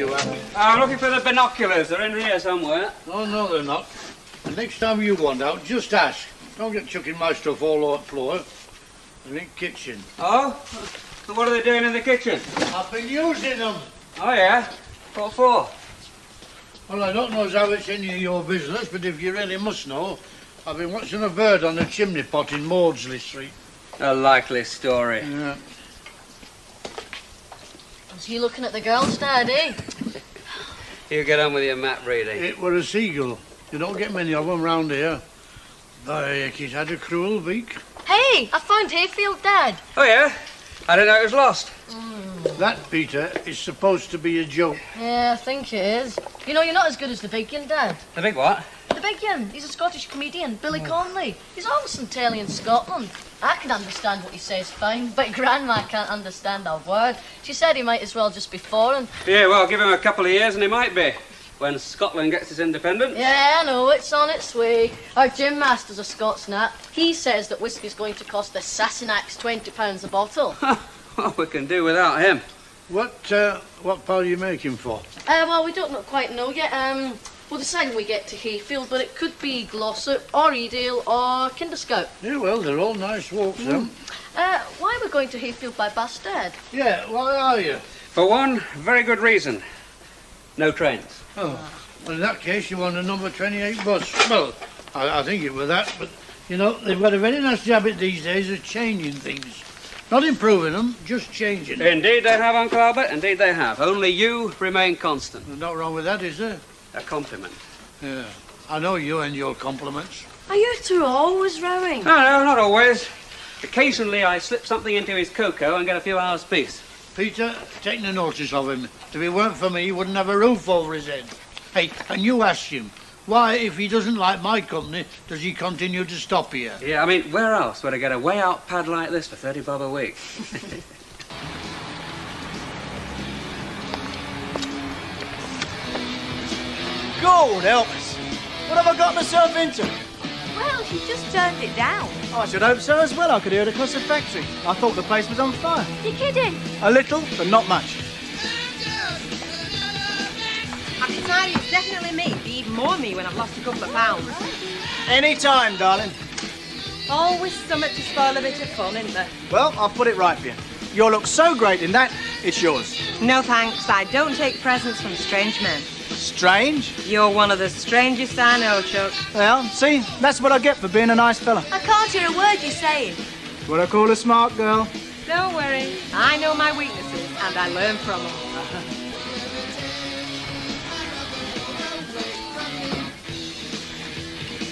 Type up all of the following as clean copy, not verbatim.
you at? I'm looking for the binoculars. They're in here somewhere. Oh, no, they're not. The next time you want out, just ask. Don't get chucking my stuff all over the floor. They're in the kitchen. Oh? So what are they doing in the kitchen? I've been using them. Oh, yeah? What for? Well, I don't know as how it's any of your business, but if you really must know, I've been watching a bird on the chimney pot in Maudsley Street. A likely story. Yeah. Was he looking at the girls, Dad, eh? You get on with your map reading. It were a seagull. You don't get many of them round here. But he's had a cruel beak. Hey, I found Hayfield, Dad. Oh, yeah? I didn't know it was lost. That, Peter, is supposed to be a joke. Yeah, I think it is. You know, you're not as good as the big one, Dad. The big what? The big one. He's a Scottish comedian, Billy Conley. He's always in telly in Scotland. I can understand what he says fine, but Grandma can't understand a word. She said he might as well just be foreign. Yeah, well, give him a couple of years and he might be. When Scotland gets its independence. Yeah, I know, it's on its way. Our gym master's a Scots nat. He says that whiskey's going to cost the Sassenachs £20 a bottle. Well, we can do without him. What part are you making for? Well, we don't quite know yet. We'll decide when we get to Hayfield, but it could be Glossop or Edale or Kinderscout. Yeah, well, they're all nice walks, them. Why are we going to Hayfield by bus, Dad? Yeah, why are you? For one very good reason. No trains. Oh, well, in that case, you want a number 28 bus. Well, I think it was that, but, you know, they've got a very nice habit these days of changing things. Not improving them, just changing them. Indeed they have, Uncle Albert. Indeed they have. Only you remain constant. There's not wrong with that, is there? A compliment. Yeah, I know you and your compliments. Are you two always rowing? No, not always. Occasionally I slip something into his cocoa and get a few hours' peace. Peter, take no notice of him. If it weren't for me, he wouldn't have a roof over his head. Hey, and you ask him, why, if he doesn't like my company, does he continue to stop here? Yeah, I mean, where else would I get a way-out pad like this for 30 bob a week? God help us! What have I got myself into? Well, you just turned it down. I should hope so as well. I could hear it across the factory. I thought the place was on fire. You're kidding. A little, but not much. I can tell you it's definitely me. Be even more me when I've lost a couple of pounds. Any time, darling. Always something to spoil a bit of fun, isn't there? Well, I'll put it right for you. You'll look so great in that, it's yours. No thanks. I don't take presents from strange men. Strange? You're one of the strangest I know, Chuck. Well, see, that's what I get for being a nice fella. I can't hear a word you're saying. What I call a smart girl. Don't worry. I know my weaknesses, and I learn from them.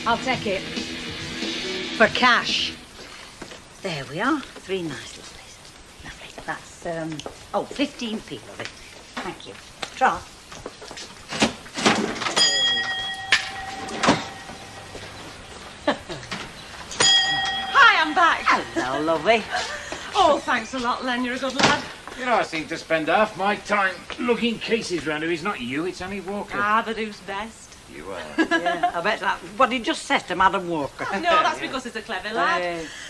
I'll take it. For cash. There we are. 3 nice little pieces. Lovely. That's, 15p of it. Thank you. Trot. Hi, I'm back. Hello, lovely. Oh, thanks a lot, Len. You're a good lad. You know, I seem to spend half my time looking cases round here. It's not you, it's Annie Walker. Ah, the deuce best. You are. Yeah, I bet that. What he just said to Madam Walker. No, that's because he's a clever lad.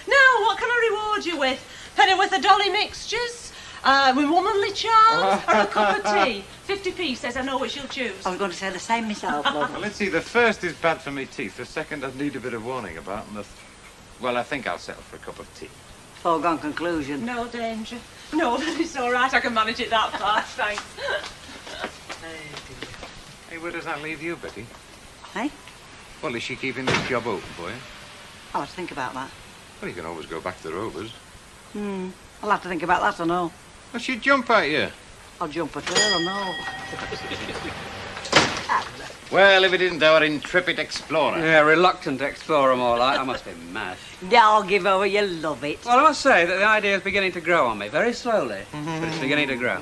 Now, what can I reward you with? Pennyworth of Dolly mixtures? With womanly charms? Or a cup of tea? 50p says I know which you'll choose. I was going to say the same myself, love. Well, let's see. The first is bad for me teeth. The second I'd need a bit of warning about. And well, I think I'll settle for a cup of tea. Foregone conclusion. No danger. No, then it's all right. I can manage it that fast, thanks. Hey, where does that leave you, Betty? Hey? Well, is she keeping this job open for you? I'll have to think about that. Well, you can always go back to the Rovers. I'll have to think about that, I know. Well, she'd jump at you. I'll jump at her, I know. Well, if it isn't our intrepid explorer. Yeah, reluctant explorer more like. I must be mad. I'll give over, you love it. Well, I must say that the idea is beginning to grow on me, very slowly, but it's beginning to grow.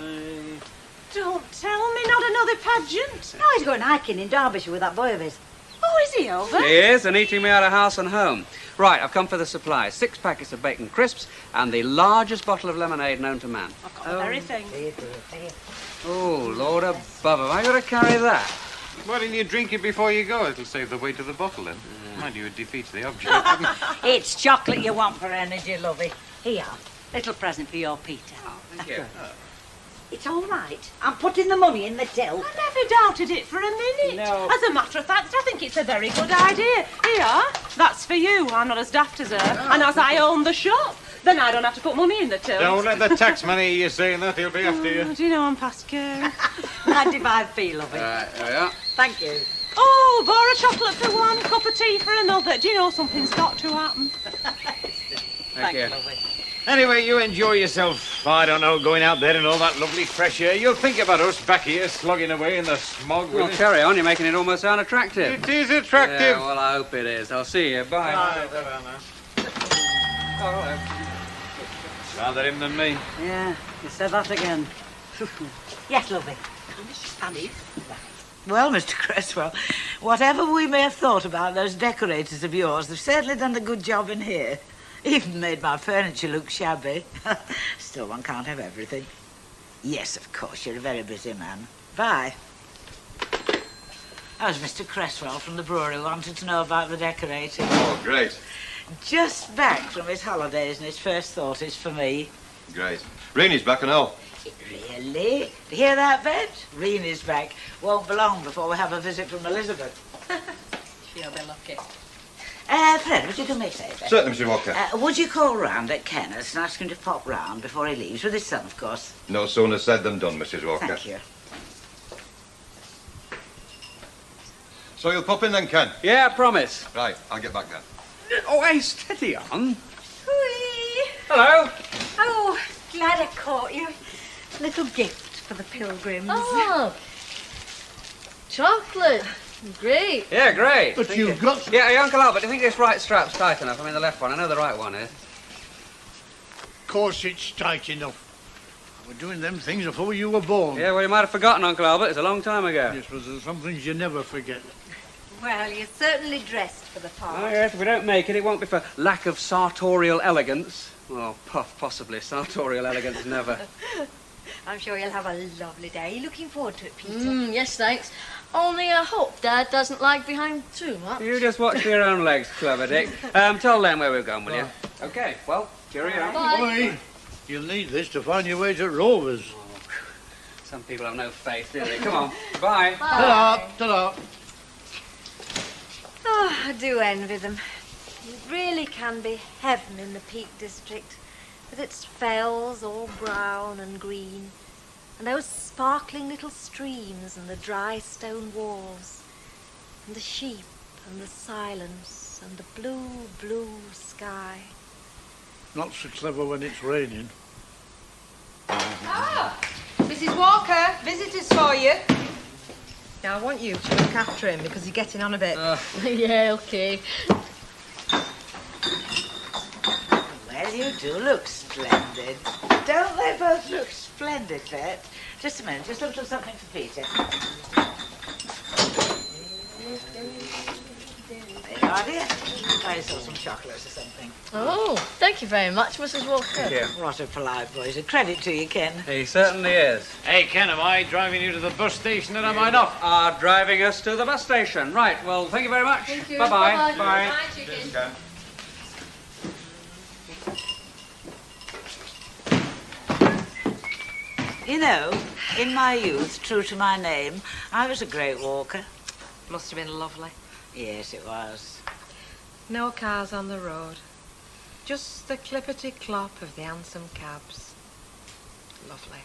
Don't tell me, not another pageant. No, he's going hiking in Derbyshire with that boy of his. Oh, is he over? He is, and eating me out of house and home. Right, I've come for the supplies. 6 packets of bacon crisps and the largest bottle of lemonade known to man. I've got the very thing. Oh, Lord above, have I got to carry that? Why didn't you drink it before you go? It'll save the weight of the bottle, then. Mind you, it defeats the object. It's chocolate you want for energy, lovey. Here, little present for your Peter. Thank you. It's all right. I'm putting the money in the till. I never doubted it for a minute. No. As a matter of fact, I think it's a very good idea. Here, that's for you. I'm not as daft as her. And as I own the shop, then I don't have to put money in the till. Don't let the taxman hear you saying that. He'll be after you. Do you know I'm past caring? 95p, lovey. Right, there we are. Thank you. Oh, bar of chocolate for one, cup of tea for another. Do you know something's got to happen? Thank you. lovey. Anyway, you enjoy yourself. I don't know, going out there in all that lovely fresh air. You'll think about us back here slogging away in the smog. Well, carry on. You're making it almost sound attractive. It is attractive. Yeah, well, I hope it is. I'll see you. Bye. Oh, rather him than me. Yeah, you said that again. Yes, lovey. Annie. Well, Mr. Cresswell, whatever we may have thought about those decorators of yours, they've certainly done a good job in here. Even made my furniture look shabby. Still, one can't have everything. Yes, of course, you're a very busy man. Bye. That was Mr. Cresswell from the brewery wanted to know about the decorating. Oh, great. Just back from his holidays, and his first thought is for me. Great. Reenie's back and all. Really? To hear that, Bet? Reenie's back. Won't be long before we have a visit from Elizabeth. She'll be lucky. Fred, would you do me a favour? Certainly, Mr. Walker. Would you call round at Kenneth's and ask him to pop round before he leaves, with his son, of course? No sooner said than done, Mrs. Walker. Thank you. So you'll pop in then, Ken? Yeah, promise. Right, I'll get back then. Oh, hey, steady on. Whee! Hello. Oh, glad I caught you. Little gift for the pilgrims. Oh, chocolate. Great. Yeah, great. But Thank you've you. got... Yeah, hey, Uncle Albert, do you think this right strap's tight enough? I mean, the left one. I know the right one is. Of course it's tight enough. We're doing them things before you were born. Yeah, well, you might have forgotten, Uncle Albert. It's a long time ago. Yes, but there's some things you never forget. Well, you're certainly dressed for the part. Oh, yes, if we don't make it, it won't be for lack of sartorial elegance. Well, possibly. Sartorial elegance never. I'm sure you'll have a lovely day. You looking forward to it, Peter? Yes, thanks. Only I hope Dad doesn't lag behind too much. You just watch for your own legs, clever Dick. Tell them where we're going, will you? OK, well, cheerio. Boy, you'll need this to find your way to Rovers. Some people have no faith, do they? Come on. Bye. Ta-da, ta-da. Oh, I do envy them. It really can be heaven in the Peak District, with its fells all brown and green, and those sparkling little streams and the dry stone walls, and the sheep and the silence and the blue, blue sky. Not so clever when it's raining. Ah, Mrs. Walker, visitors for you. Now, I want you to look after him because he's getting on a bit. Yeah, OK. Well, you do look splendid. Don't they both look splendid, Bet? Just a minute, just a little something for Peter. There you are, dear. I saw some chocolates or something. Oh, thank you very much, Mrs. Walker. Thank you. What a polite boy. It's a credit to you, Ken. He certainly is. Hey, Ken, am I driving you to the bus station or am I not? Are driving us to the bus station. Right, well, thank you very much. Thank you. Bye-bye. Bye-bye. Bye. Bye, chicken. You know, in my youth, true to my name, I was a great walker. Must have been lovely. Yes, it was. No cars on the road. Just the clippity-clop of the hansom cabs. Lovely.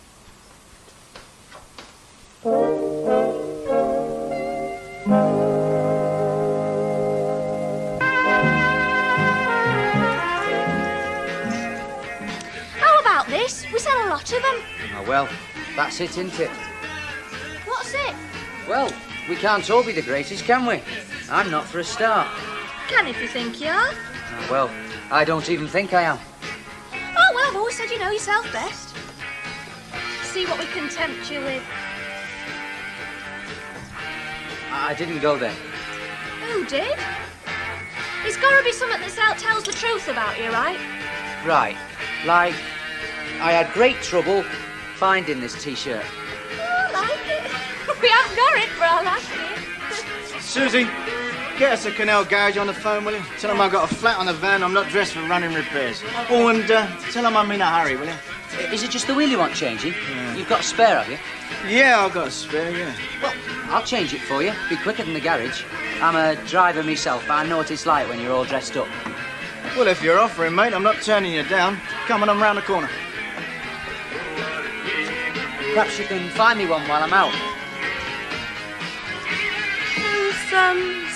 How about this? We sell a lot of them. Oh, well, that's it, isn't it? What's it? Well, we can't all be the greatest, can we? I'm not for a start. Can if you think you are. Well, I don't even think I am. Oh, well, I've always said you know yourself best. See what we can tempt you with. I didn't go there. Who did? There's got to be something that tells the truth about you, right? Right. Like, I had great trouble finding this T-shirt. Oh, I like it. We haven't got it, but I like it. Susie, get us a Canal garage on the phone, will you? Tell them I've got a flat on the van, I'm not dressed for running repairs. Oh, and tell them I'm in a hurry, will you? Is it just the wheel you want changing? Yeah. You've got a spare, have you? Yeah, I've got a spare, yeah. Well, I'll change it for you. Be quicker than the garage. I'm a driver myself. I know what it's like when you're all dressed up. Well, if you're offering, mate, I'm not turning you down. Come on, I'm round the corner. Perhaps you can find me one while I'm out. Who's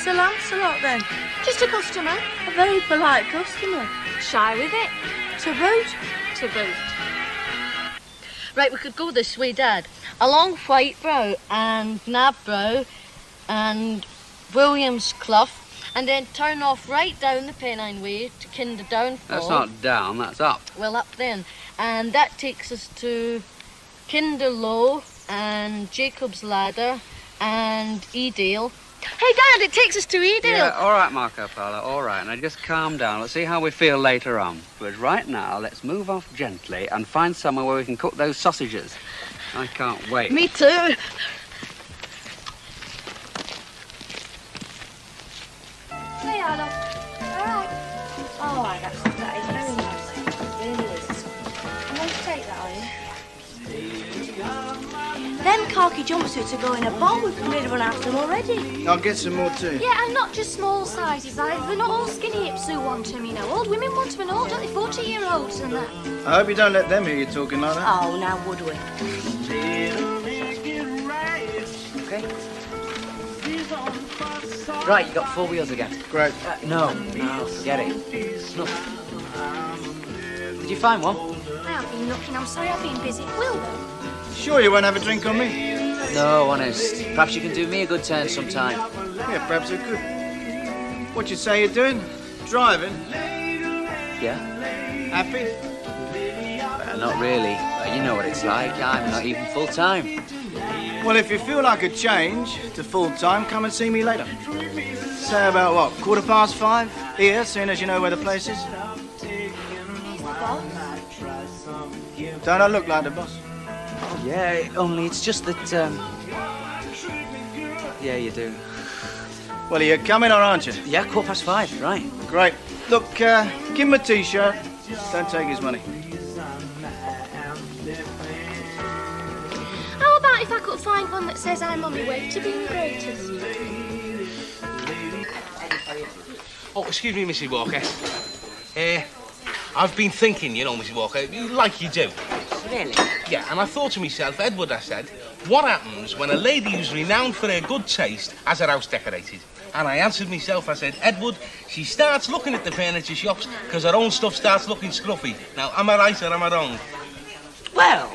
Sir Lancelot, then? Just a customer. A very polite customer. Shy with it. To boot? To boot. Right, we could go this way, Dad. Along Whitebrow and Nabbrow and Williams Clough, and then turn off right down the Pennine Way to Kinder Downfall. That's not down, that's up. Well, up then. And that takes us to Kinder Low and Jacob's Ladder and Edale. Hey, Dad, it takes us to Edale. Yeah, all right, Marco Polo, all right. Now, just calm down. Let's see how we feel later on. But right now, let's move off gently and find somewhere where we can cook those sausages. I can't wait. Me too. Hey, Arlo. All right. Oh, that is very nice. It really is. I'm going to take that, are you? Them khaki jumpsuits are going a bomb. We've been rid of half them already. I'll get some more too. Yeah, and not just small sizes either. They're not all skinny hips who want them, you know. Old women want them and all, don't they? 40-year-olds and that. I hope you don't let them hear you talking like that. Oh, now would we? Okay. Right, you got 4 wheels again. Great. No, forget it. Look. Did you find one? I haven't been looking. I'm sorry, I've been busy. Will, though. Sure you won't have a drink on me? No, honest. Perhaps you can do me a good turn sometime. Yeah, perhaps I could. What you say you're doing? Driving? Yeah? Happy? Well, not really. You know what it's like. I'm not even full-time. Well, if you feel like a change to full-time, come and see me later. Say about what, 5:15? Here, seeing as you know where the place is. Don't I look like the boss? Yeah, only it's just that, Yeah, you do. Well, are you coming or aren't you? Yeah, 5:15, right. Great. Look, give him a T-shirt. Don't take his money. How about if I could find one that says I'm on my way to being the greatest? Oh, excuse me, Mrs. Walker. I've been thinking, you know, Mrs. Walker, like you do. Really? Yeah, and I thought to myself, Edward, I said, what happens when a lady who's renowned for her good taste has her house decorated? And I answered myself, I said, Edward, she starts looking at the furniture shops because her own stuff starts looking scruffy. Now, am I right or am I wrong? Well,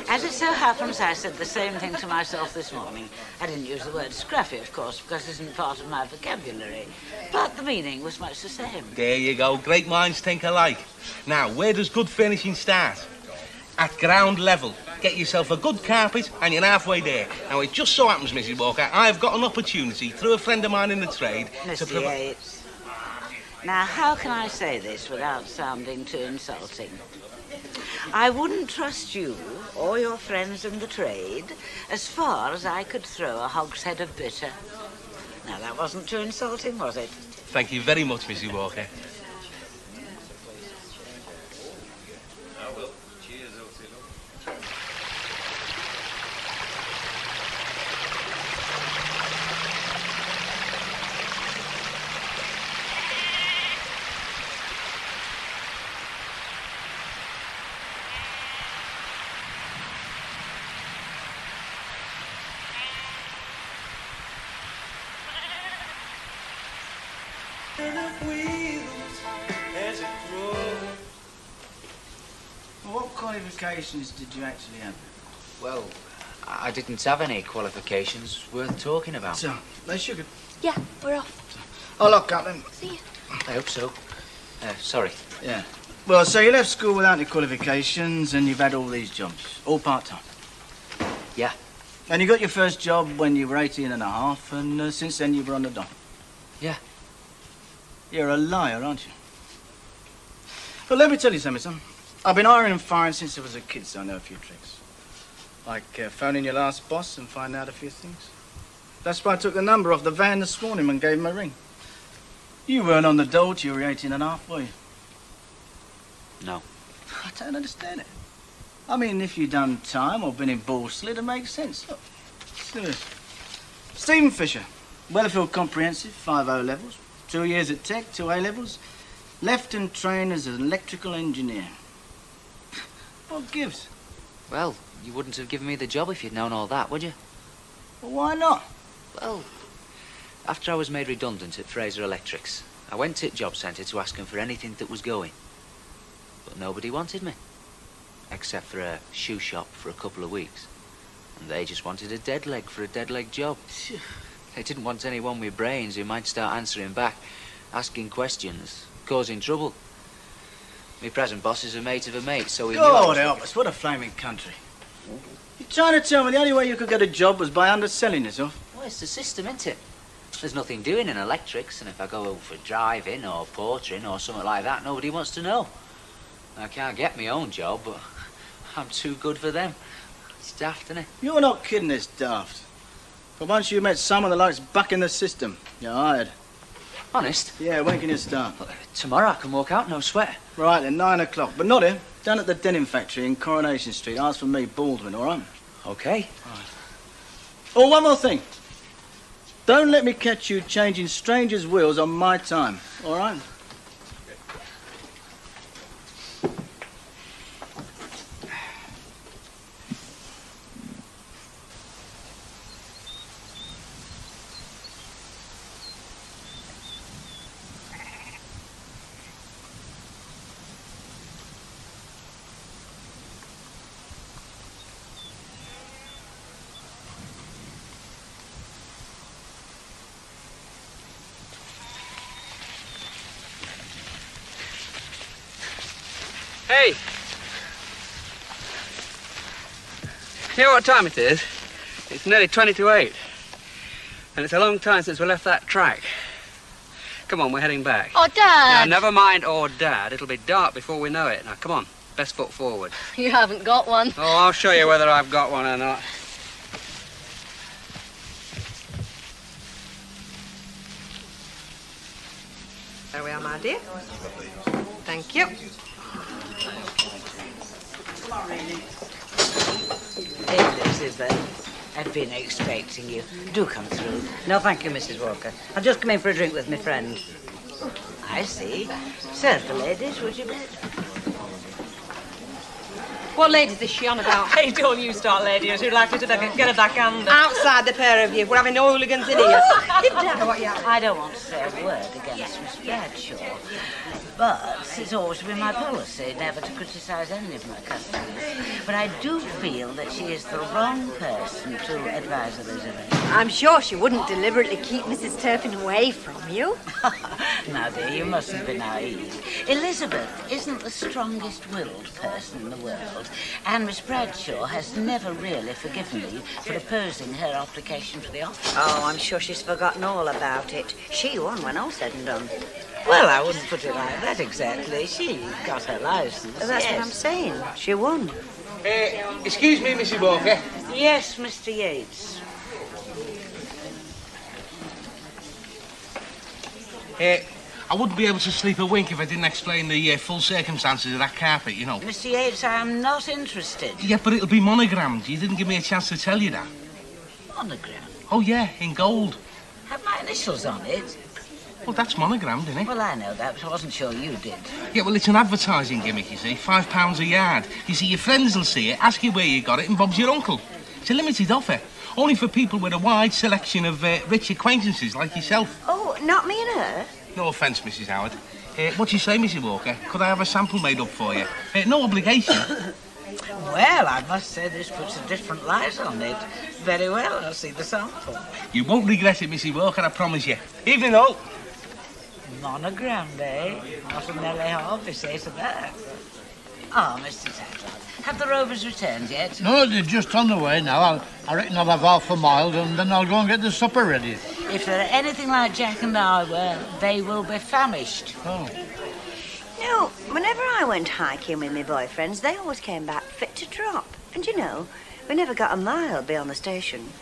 as it so happens, I said the same thing to myself this morning. I didn't use the word scruffy, of course, because it isn't part of my vocabulary. But the meaning was much the same. There you go. Great minds think alike. Now, where does good furnishing start? At ground level. Get yourself a good carpet and you're halfway there. Now, it just so happens, Mrs. Walker, I've got an opportunity through a friend of mine in the trade to provide... Yates. Now, how can I say this without sounding too insulting? I wouldn't trust you or your friends in the trade as far as I could throw a hogshead of bitter. Now, that wasn't too insulting, was it? Thank you very much, Mrs. Walker. What qualifications did you actually have? Well, I didn't have any qualifications worth talking about. So, they sugar. Yeah, we're off. I'll lock up then. See you. I hope so. Sorry. Yeah. Well, so you left school without any qualifications and you've had all these jobs, all part-time? Yeah. And you got your first job when you were 18 and a half, and since then you were on the dole? Yeah. You're a liar, aren't you? Well, let me tell you something, son. I've been hiring and firing since I was a kid, so I know a few tricks. Like phoning your last boss and finding out a few things. That's why I took the number off the van this morning and gave him a ring. You weren't on the dole till you were 18 and a half, were you? No. I don't understand it. I mean, if you'd done time or been in Borsley, it'd make sense. Look, let's do this. Stephen Fisher, Weatherfield Comprehensive, 5 O-levels, 2 years at Tech, 2 A-levels, left and trained as an electrical engineer. What gives? Well, you wouldn't have given me the job if you'd known all that, would you? Well, why not? Well, after I was made redundant at Fraser Electrics, I went to the job centre to ask them for anything that was going. But nobody wanted me. Except for a shoe shop for a couple of weeks. And they just wanted a dead leg for a dead leg job. They didn't want anyone with brains who might start answering back, asking questions, causing trouble. My present boss is a mate of a mate, so he knew I God was help us, what a flaming country. You're trying to tell me the only way you could get a job was by underselling yourself? Well, it's the system, isn't it? There's nothing doing in electrics, and if I go over for driving or portering or something like that, nobody wants to know. I can't get my own job, but I'm too good for them. It's daft, isn't it? You're not kidding, it's daft. But once you met someone that likes bucking the system, you're hired. Honest? Yeah, when can you start? Tomorrow I can walk out, no sweat. Right then, 9 o'clock. But not here. Down at the denim factory in Coronation Street. Ask for me, Baldwin, all right? Okay. Oh, one more thing. Don't let me catch you changing strangers' wheels on my time, all right? Hey! You know what time it is? It's nearly 20 to 8. And it's a long time since we left that track. Come on, we're heading back. Oh, Dad! Now, never mind, oh, Dad. It'll be dark before we know it. Now, come on. Best foot forward. You haven't got one. Oh, I'll show you whether I've got one or not. There we are, my dear. Thank you. Hey, Elizabeth. I've been expecting you. Do come through. No, thank you, Mrs. Walker. I'll just come in for a drink with my friend. I see. Serve the ladies, would you bet? What ladies is she on about? Hey, don't you start, ladies. You're likely to get a backhand. Outside the pair of you. We're having no hooligans in here. I don't want to say a word against Miss Bradshaw, but it's always been my policy never to criticise any of my customers. But I do feel that she is the wrong person to advise Elizabeth. I'm sure she wouldn't deliberately keep Mrs. Turpin away from you. Now, dear, you mustn't be naive. Elizabeth isn't the strongest-willed person in the world, and Miss Bradshaw has never really forgiven me for opposing her application for the office. Oh, I'm sure she's forgotten all about it. She won when all's said and done. Well, I wouldn't put it like that exactly. She got her licence. That's what I'm saying. She won. Excuse me, Mrs. Walker. Yes, Mr. Yates. I wouldn't be able to sleep a wink if I didn't explain the full circumstances of that carpet, you know. Mr. Yates, I am not interested. Yeah, but it'll be monogrammed. You didn't give me a chance to tell you that. Monogram? Oh, yeah, in gold. Have my initials on it? Well, that's monogrammed, isn't it? Well, I know that, but I wasn't sure you did. Yeah, well, it's an advertising gimmick, you see. £5 a yard. You see, your friends will see it, ask you where you got it, and Bob's your uncle. It's a limited offer. Only for people with a wide selection of rich acquaintances like yourself. Oh, not me and her? No offence, Mrs. Howard. What do you say, Mrs. Walker? Could I have a sample made up for you? No obligation. Well, I must say this puts a different light on it. Very well, I'll see the sample. You won't regret it, Mrs. Walker, I promise you. Evening, all. Monogrammed, eh? Not a Nellie Harvey say to that. Oh, Mr. Tattler, have the rovers returned yet? No, they're just on the way now. I reckon I'll have half a mile and then I'll go and get the supper ready. If they're anything like Jack and I were, they will be famished. Oh. No, whenever I went hiking with my boyfriends, they always came back fit to drop. And you know, we never got a mile beyond the station.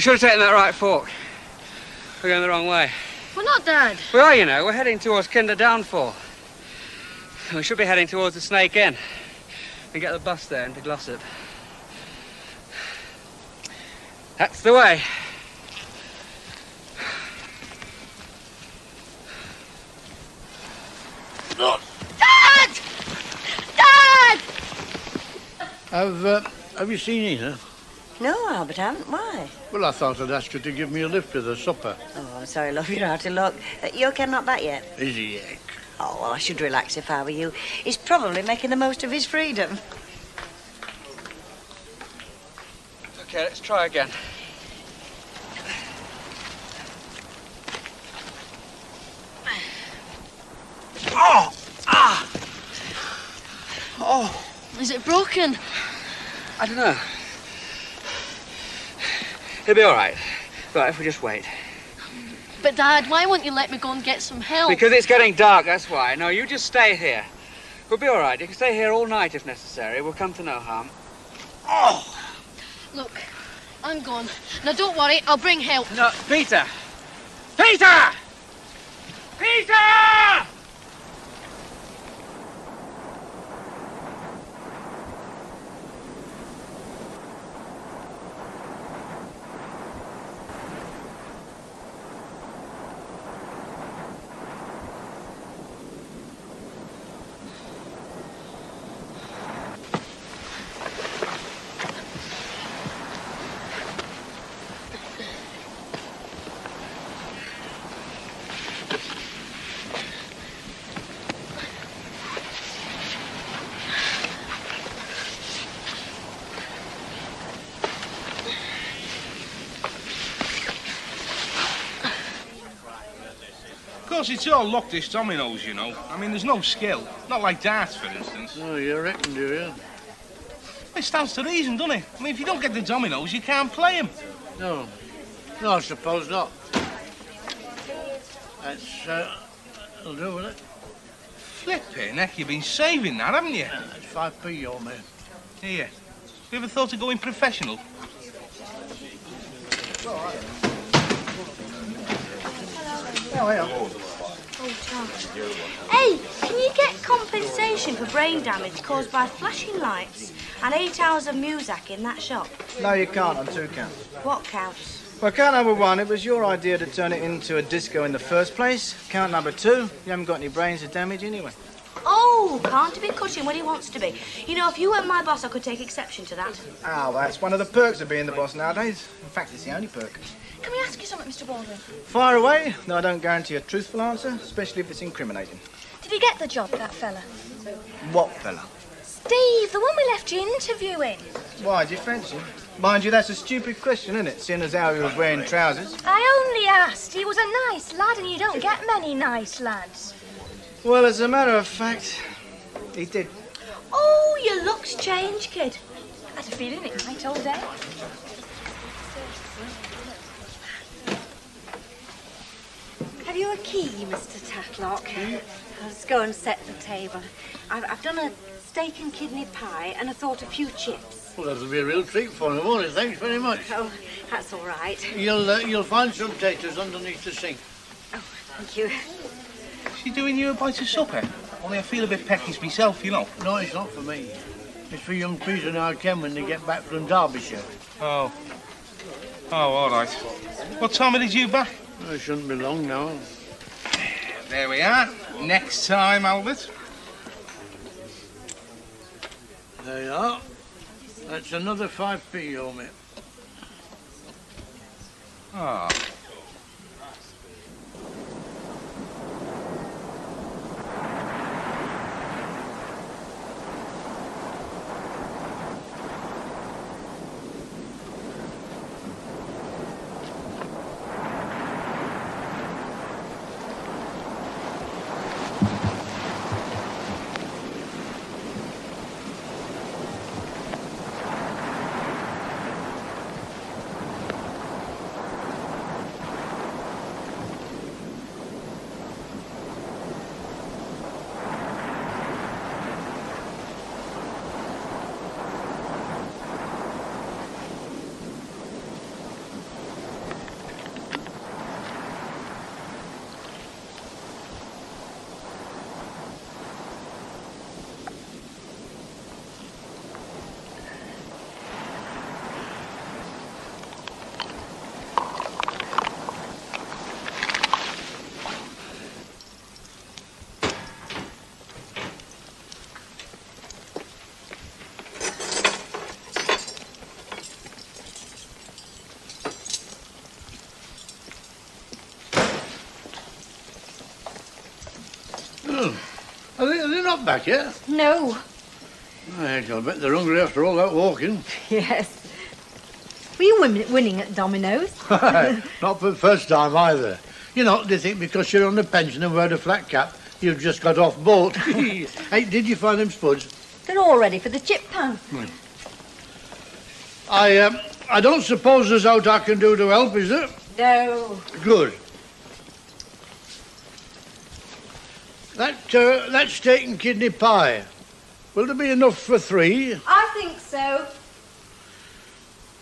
We should have taken that right fork. We're going the wrong way. We're not, Dad. We are, you know. We're heading towards Kinder Downfall. We should be heading towards the Snake Inn and get the bus there into Glossop. That's the way. Dad! Dad! Have you seen Ina? No, Albert, I haven't. Why? Well, I thought I'd ask her to give me a lift to the supper. Oh, I'm sorry, love, you're out of luck. You okay, not back yet? Is he? Oh, well, I should relax if I were you. He's probably making the most of his freedom. Okay, let's try again. Oh! Ah! Oh! Is it broken? I don't know. It'll be all right. Right, if we just wait. But, Dad, why won't you let me go and get some help? Because it's getting dark, that's why. No, you just stay here. We'll be all right. You can stay here all night if necessary. We'll come to no harm. Oh! Look, I'm gone. Now, don't worry, I'll bring help. No, Peter! Peter! Peter! Of course, it's all luck, this dominoes, you know. I mean, there's no skill. Not like darts, for instance. Oh, you reckon, do you? It stands to reason, doesn't it? I mean, if you don't get the dominoes, you can't play them. No. No, I suppose not. That's, that'll do, will it? Flippin' heck, you've been saving that, haven't you? Yeah, that's 5p, old man. Here. You ever thought of going professional? Hey, can you get compensation for brain damage caused by flashing lights and 8 hours of music in that shop? No, you can't on 2 counts. What counts? Well, count number 1, it was your idea to turn it into a disco in the first place. Count number 2, you haven't got any brains to damage anyway. Oh, can't be cutting when he wants to be. You know, if you weren't my boss, I could take exception to that. Ah, well, that's one of the perks of being the boss nowadays. In fact, it's the only perk. Can we ask you something, Mr. Baldwin? Fire away. No, I don't guarantee a truthful answer, especially if it's incriminating. Did he get the job, that fella? What fella? Steve, the one we left you interviewing. Why, do you fancy him? Mind you, that's a stupid question, isn't it? Seeing as how he was wearing trousers. I only asked. He was a nice lad, and you don't get many nice lads. Well, as a matter of fact, he did. Oh, your looks change, kid. I had a feeling it might all day. Have you a key, Mr. Tatlock? Let's go and set the table. I've done a steak and kidney pie and I thought a few chips. Well, that'll be a real treat for him, won't it? Thanks very much. Oh, that's all right. You'll find some taters underneath the sink. Oh, thank you. Is she doing you a bite of supper? Only I feel a bit peckish myself, you know. No, it's not for me. It's for young Peter and our Ken when they get back from Derbyshire. Oh. Oh, all right. What time did you back? It shouldn't be long now. There we are. Next time, Albert. There you are. That's another 5p, old mate. Ah. Well, are they not back yet? No. Right, I'll bet they're hungry after all that walking. Yes. Were you winning at dominoes? Not for the first time either. You know, they think because you're on a pension and wear a flat cap, you've just got off boat. Hey, did you find them spuds? They're all ready for the chip pan. I don't suppose there's aught I can do to help, is there? No. Good. That steak and kidney pie, will there be enough for 3? I think so.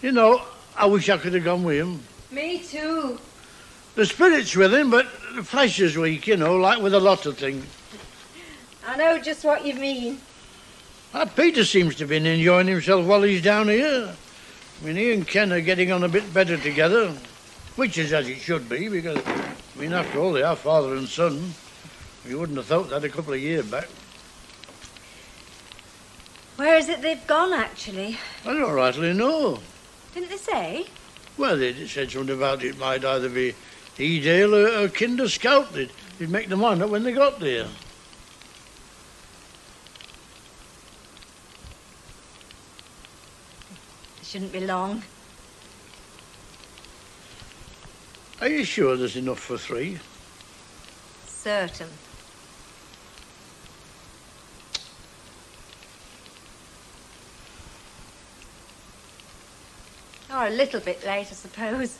You know, I wish I could have gone with him. Me too. The spirit's with him, but the flesh is weak, you know, like with a lot of things. I know just what you mean. Peter seems to be enjoying himself while he's down here. I mean, he and Ken are getting on a bit better together, which is as it should be, because, I mean, after all, they are father and son. You wouldn't have thought that a couple of years back. Where is it they've gone, actually? I don't rightly know. Didn't they say? Well, they said something about it might either be Edale or Kinder Scout. They'd make their mind up when they got there. It shouldn't be long. Are you sure there's enough for 3? Certain. Or a little bit late, I suppose.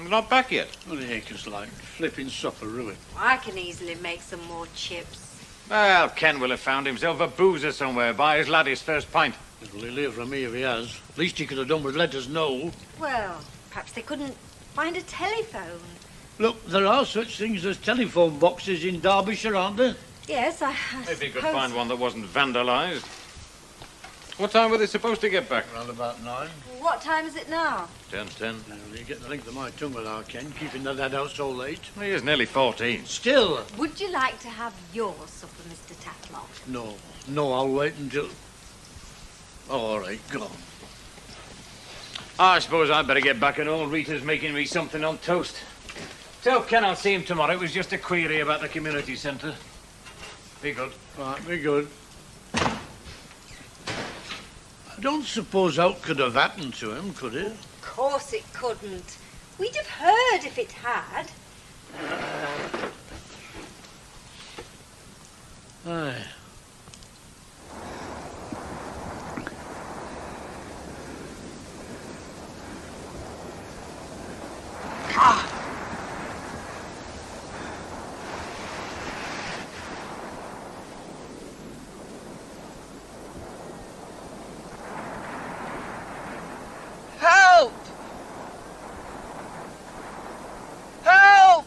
Not back yet. What the heck is like flipping supper, really? I can easily make some more chips. Well, Ken will have found himself a boozer somewhere. Buy his lad his first pint. It'll hear from me if he has. Least he could have done was let us know. Well, perhaps they couldn't find a telephone. Look, there are such things as telephone boxes in Derbyshire, aren't there? Yes, I If he could suppose- find one that wasn't vandalised. What time were they supposed to get back? Around about 9. What time is it now? 10. You get the length of my tongue now, Ken, keeping the lad out so late. He is nearly 14. Still. Would you like to have your supper, Mr. Tatlock? No, I'll wait until... Oh, all right, go on. I suppose I'd better get back and old Rita's making me something on toast. Tell Ken I'll see him tomorrow. It was just a query about the community centre. Be good. Right, be good. I don't suppose aught could have happened to him, could it? Of course it couldn't. We'd have heard if it had. Aye. Help! Help!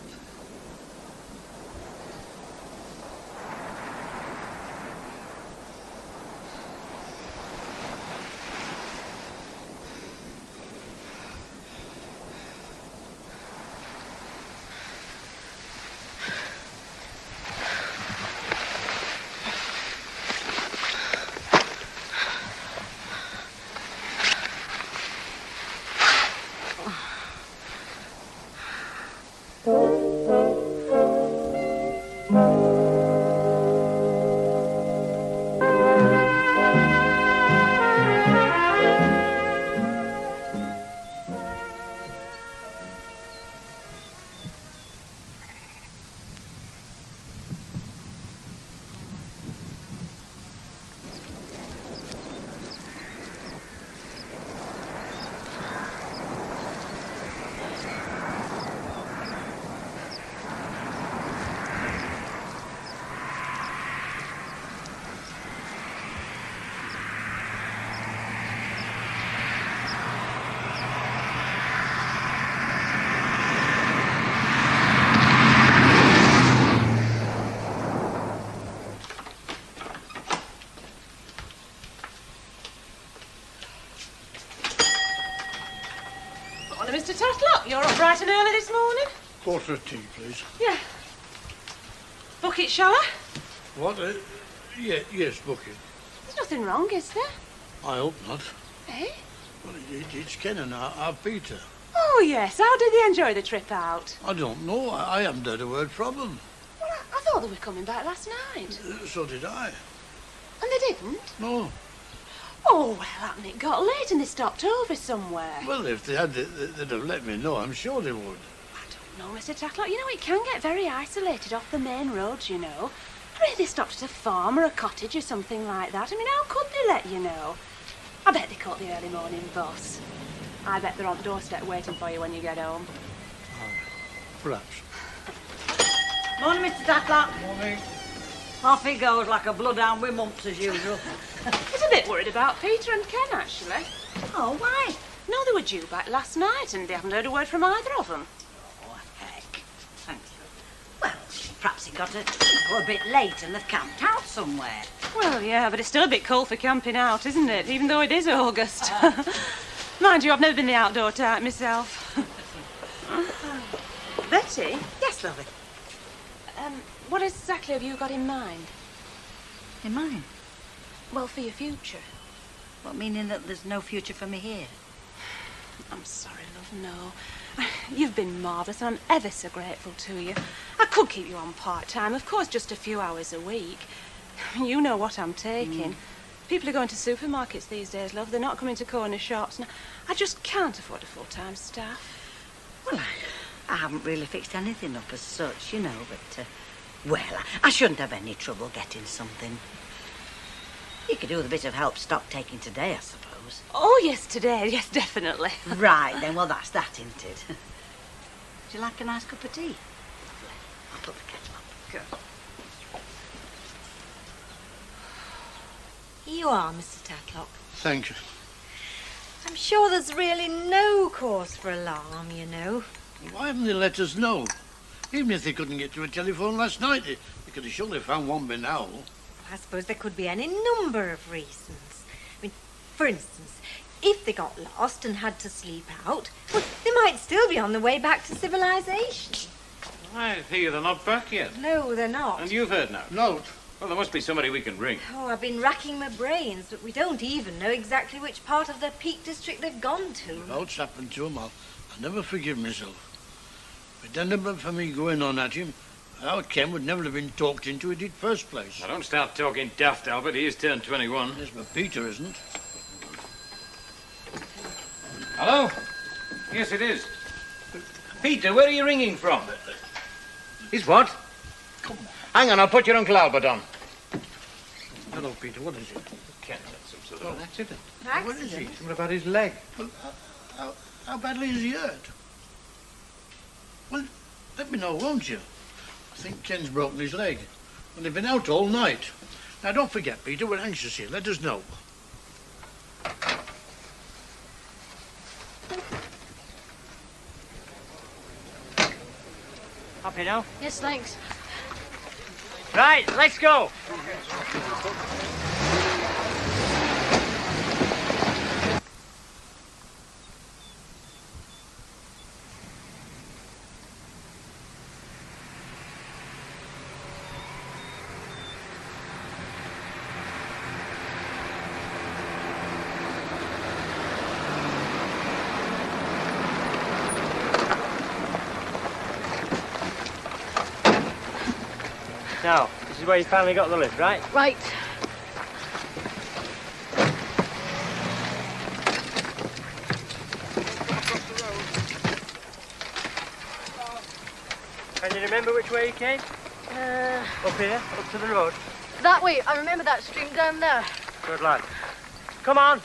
Mr. Tatlock, you're up bright and early this morning? Quarter of tea, please. Yeah. Bucket, shall I? What? Yes, bucket. There's nothing wrong, is there? I hope not. Eh? Well, it's Ken and our Peter. Oh, yes. How did they enjoy the trip out? I don't know. I haven't heard a word from them. Well, I thought they were coming back last night. So did I. And they didn't? No. Oh, well, happened it got late and they stopped over somewhere. Well, if they had, they'd have let me know. I'm sure they would. No, Mr. Tatlock, you know, it can get very isolated off the main roads, you know. Pray they stopped at a farm or a cottage or something like that. I mean, how could they let you know? I bet they caught the early morning bus. I bet they're on the doorstep waiting for you when you get home. Perhaps. Morning, Mr. Tatlock. Morning. Off he goes like a bloodhound with mumps as usual. I was a bit worried about Peter and Ken, actually. Oh, why? No, they were due back last night and they haven't heard a word from either of them. Oh, heck. Thank you. Well, perhaps it got to go a bit late and they've camped out somewhere. Well, yeah, but it's still a bit cold for camping out, isn't it? Even though it is August. Mind you, I've never been the outdoor type myself. Betty? Yes, lovely. What exactly have you got in mind? In mine? Well, for your future. What, meaning that there's no future for me here? I'm sorry, love, no. You've been marvellous and I'm ever so grateful to you. I could keep you on part-time, of course, just a few hours a week. You know what I'm taking. People are going to supermarkets these days, love. They're not coming to corner shops. Now, I just can't afford a full-time staff. Well, I haven't really fixed anything up as such, you know, but, well, I shouldn't have any trouble getting something. You could do with a bit of help stock taking today, I suppose. Oh, yes, today. Yes, definitely. Right, then. Well, that's that, isn't it? Would you like a nice cup of tea? I'll put the kettle on. Good. Here you are, Mr. Tatlock. Thank you. I'm sure there's really no cause for alarm, you know. Why haven't they let us know? Even if they couldn't get to a telephone last night, they could have surely found one by now. I suppose there could be any number of reasons. I mean, for instance, if they got lost and had to sleep out, well, they might still be on the way back to civilization. I hear they're not back yet. No, they're not. And you've heard now? No. Well, there must be somebody we can ring. Oh, I've been racking my brains, but we don't even know exactly which part of the Peak District they've gone to. If what's happened to him, I'll never forgive myself. If it hadn't been for me going on at him, our Ken would never have been talked into it in the first place. Now, don't start talking daft, Albert. He is turned 21. Yes, but Peter isn't. Hello? Yes, it is. Peter, where are you ringing from? Is what? Come on. Hang on, I'll put your Uncle Albert on. Hello, Peter. What is it? Ken's had some sort of an accident. What is it? Something about his leg. Well, how badly is he hurt? Well, let me know, won't you? I think Ken's broken his leg. And they've been out all night. Now, don't forget, Peter, we're anxious here. Let us know. Happy now? Yes, thanks. Right, let's go. Now, this is where you finally got the lift, right? Right. Can you remember which way you came? Up here, up to the road. That way. I remember that stream down there. Good lad. Come on.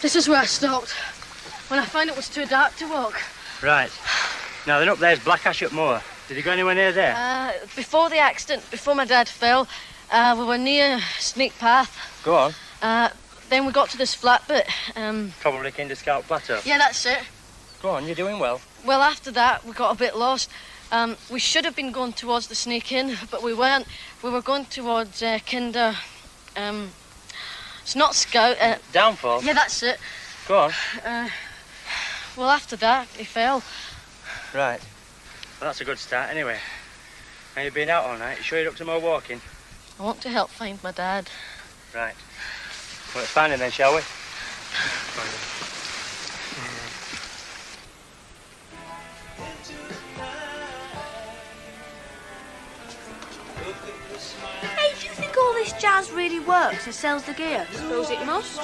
This is where I stopped. When I found it was too dark to walk. Right. Now, then up there's Black Ash up Moor. Did you go anywhere near there? Before the accident, before my dad fell, we were near Snake Path. Go on. Then we got to this flat bit. Probably Kinder Scout Plateau. Yeah, that's it. Go on, you're doing well. Well, after that, we got a bit lost. We should have been going towards the Snake Inn, but we weren't. We were going towards Kinder... it's not Scout... Downfall? Yeah, that's it. Go on. Well, after that, he fell. Right. Well, that's a good start, anyway. Now, you've been out all night. You sure you're up to more walking? I want to help find my dad. Right. Well, let's find him then, shall we? Hey, do you think all this jazz really works and sells the gear? Suppose it must.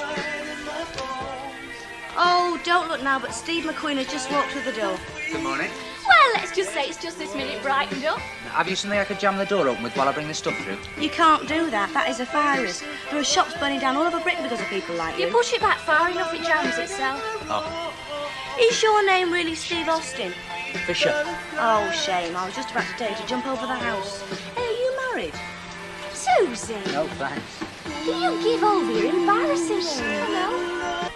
Oh, don't look now, but Steve McQueen has just walked through the door. Good morning. Well, let's just say it's just this minute brightened up. Have you something I could jam the door open with while I bring the stuff through? You can't do that. That is a fire risk. There are shops burning down all over Britain because of people like you. You push it back far enough, it jams itself. Oh. Is your name really Steve Austin? Fisher. Oh, shame. I was just about to tell you to jump over the house. Hey, are you married? Susie! No, thanks. Will you give over? You're embarrassing me. Hello?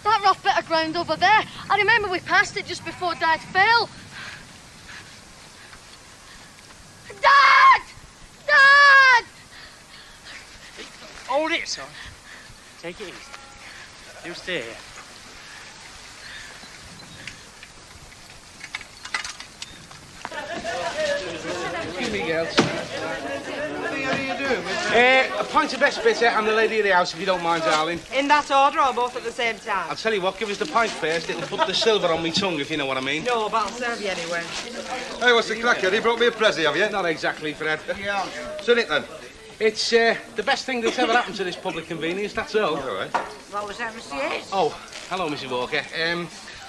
That rough bit of ground over there. I remember we passed it just before Dad fell. Dad! Dad! Hold it, son. Take it easy. You stay here. Excuse me, girls. How do you do? A pint of best bitter and the lady of the house, if you don't mind, darling. In that order or both at the same time? I'll tell you what, give us the pint first. It'll put the silver on me tongue, if you know what I mean. No, but I'll serve you anyway. Hey, what's the crack, Eddie? Brought me a prezi, have you? Not exactly, Fred. Yeah. Sit it then. It's the best thing that's ever happened to this public convenience, that's all. All right. What was that, Mr. Yates? Oh, hello, Mrs. Walker.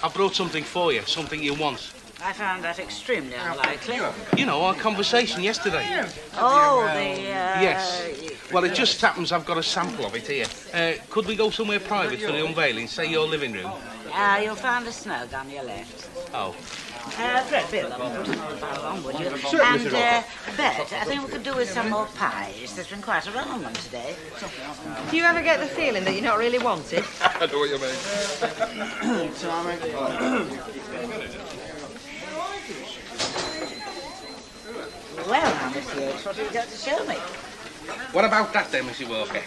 I brought something for you, something you want. I found that extremely unlikely. You know, our conversation yesterday. Oh, the, Yes. Well, it just happens I've got a sample of it here. Could we go somewhere private for the unveiling, say your living room? you'll find a snug on your left. Oh. Fred, Bill, on, would you? Certainly, And, Mr. Bet, I think we could do with some more pies. There's been quite a run on them today. Do you ever get the feeling that you're not really wanted? I know what you mean. Well, now, Mr. Yates, what have you got to show me? What about that then, Mrs. Walker?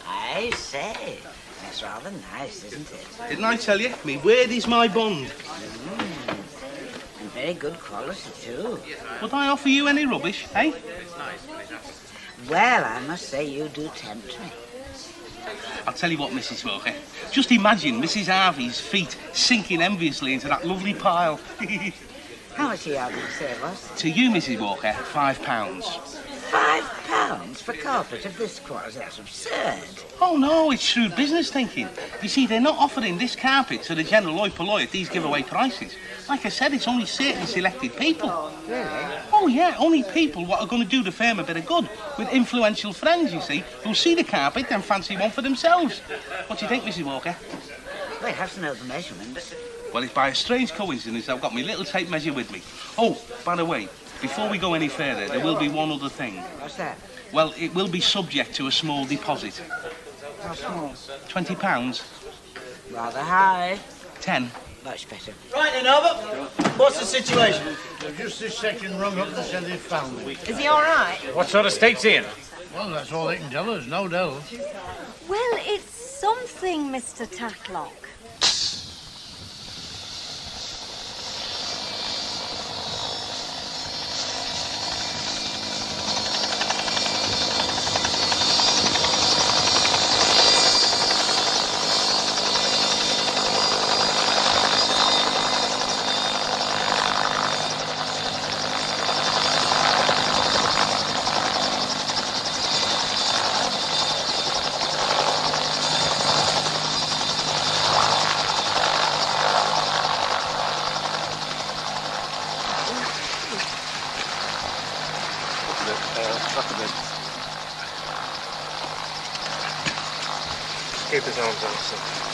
I say, that's rather nice, isn't it? Didn't I tell you? Me word is my bond. And very good quality, too. Would I offer you any rubbish, eh? Well, I must say you do tempt me. I'll tell you what, Mrs. Walker. Just imagine Mrs. Harvey's feet sinking enviously into that lovely pile. How much are you having to say, boss? To you, Mrs. Walker, £5. £5 for carpet of this quality? That's absurd. Oh, no, it's shrewd business thinking. You see, they're not offering this carpet to the general hoi polloi at these giveaway prices. Like I said, it's only certain selected people. Really? Oh, yeah, only people what are going to do the firm a bit of good, with influential friends, you see, who'll see the carpet and fancy one for themselves. What do you think, Mrs. Walker? Well, you have to know the measurements. Well, it's by a strange coincidence I've got my little tape measure with me. Oh, by the way, before we go any further, there will be one other thing. What's that? Well, it will be subject to a small deposit. How small? £20. Rather high. 10. Much better. Right then, Albert. What's the situation? They've just this second rung up and said they found him. Is he all right? What sort of state's he in? Well, that's all they can tell us, no doubt. Well, it's something, Mr. Tatlock. Keep his arms out, son.